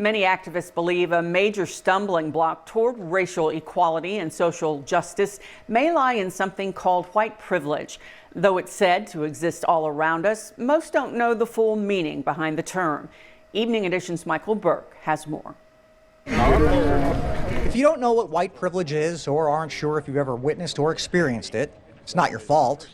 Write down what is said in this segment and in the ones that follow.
Many activists believe a major stumbling block toward racial equality and social justice may lie in something called white privilege. Though it's said to exist all around us, most don't know the full meaning behind the term. Evening Edition's Michael Burke has more. If you don't know what white privilege is or aren't sure if you've ever witnessed or experienced it, it's not your fault.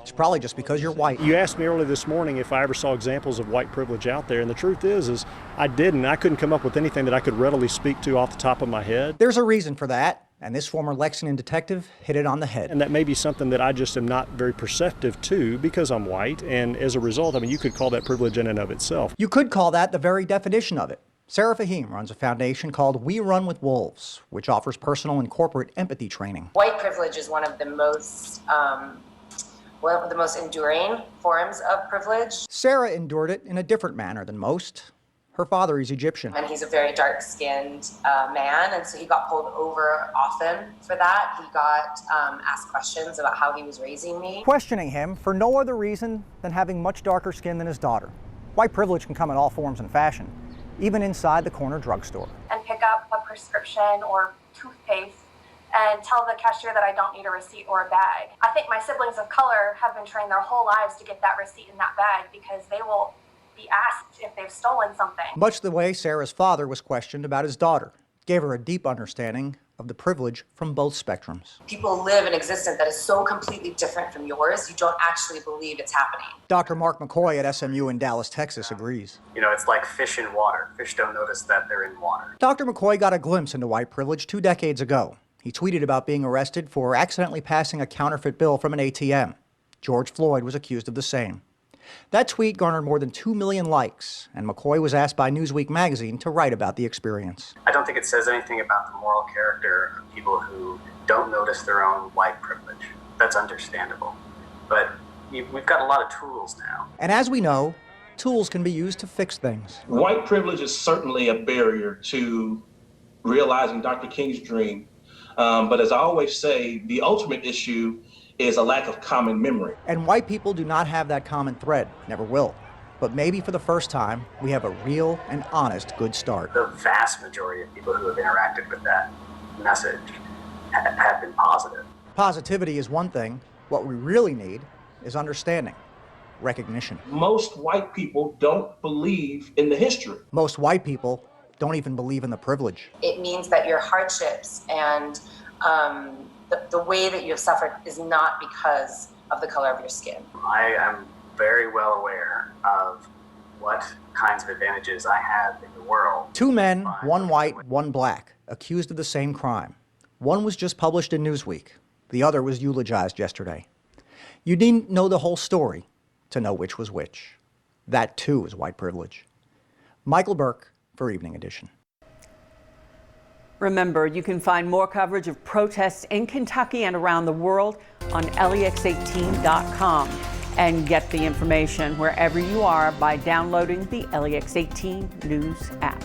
It's probably just because you're white. You asked me earlier this morning if I ever saw examples of white privilege out there, and the truth is I didn't. I couldn't come up with anything that I could readily speak to off the top of my head. There's a reason for that, and this former Lexington detective hit it on the head. And that may be something that I just am not very perceptive to because I'm white, and as a result, I mean, you could call that privilege in and of itself. You could call that the very definition of it. Sarah Fahim runs a foundation called We Run with Wolves, which offers personal and corporate empathy training. White privilege is one of the most enduring forms of privilege. Sarah endured it in a different manner than most. Her father is Egyptian. And he's a very dark-skinned man, and so he got pulled over often for that. He got asked questions about how he was raising me. Questioning him for no other reason than having much darker skin than his daughter. White privilege can come in all forms and fashion, even inside the corner drugstore. And pick up a prescription or toothpaste and tell the cashier that I don't need a receipt or a bag. I think my siblings of color have been trained their whole lives to get that receipt in that bag because they will be asked if they've stolen something. Much the way Sarah's father was questioned about his daughter, gave her a deep understanding of the privilege from both spectrums. People live an existence that is so completely different from yours, you don't actually believe it's happening. Dr. Mark McCoy at SMU in Dallas, Texas agrees. You know, it's like fish in water. Fish don't notice that they're in water. Dr. McCoy got a glimpse into white privilege 2 decades ago. He tweeted about being arrested for accidentally passing a counterfeit bill from an ATM. George Floyd was accused of the same. That tweet garnered more than 2 million likes, and McCoy was asked by Newsweek magazine to write about the experience. I don't think it says anything about the moral character of people who don't notice their own white privilege. That's understandable. But we've got a lot of tools now. And as we know, tools can be used to fix things. White privilege is certainly a barrier to realizing Dr. King's dream. But as I always say, the ultimate issue is a lack of common memory. And white people do not have that common thread, never will. But maybe for the first time, we have a real and honest good start. The vast majority of people who have interacted with that message have been positive. Positivity is one thing. What we really need is understanding, recognition. Most white people don't believe in the history. Most white people don't even believe in the privilege. It means that your hardships and the way that you have suffered is not because of the color of your skin. I am very well aware of what kinds of advantages I have in the world. 2 men, 1 white, 1 black, accused of the same crime. One was just published in Newsweek. The other was eulogized yesterday. You needn't know the whole story to know which was which. That too is white privilege. Michael Burke for Evening Edition. Remember, you can find more coverage of protests in Kentucky and around the world on LEX18.com and get the information wherever you are by downloading the LEX18 News app.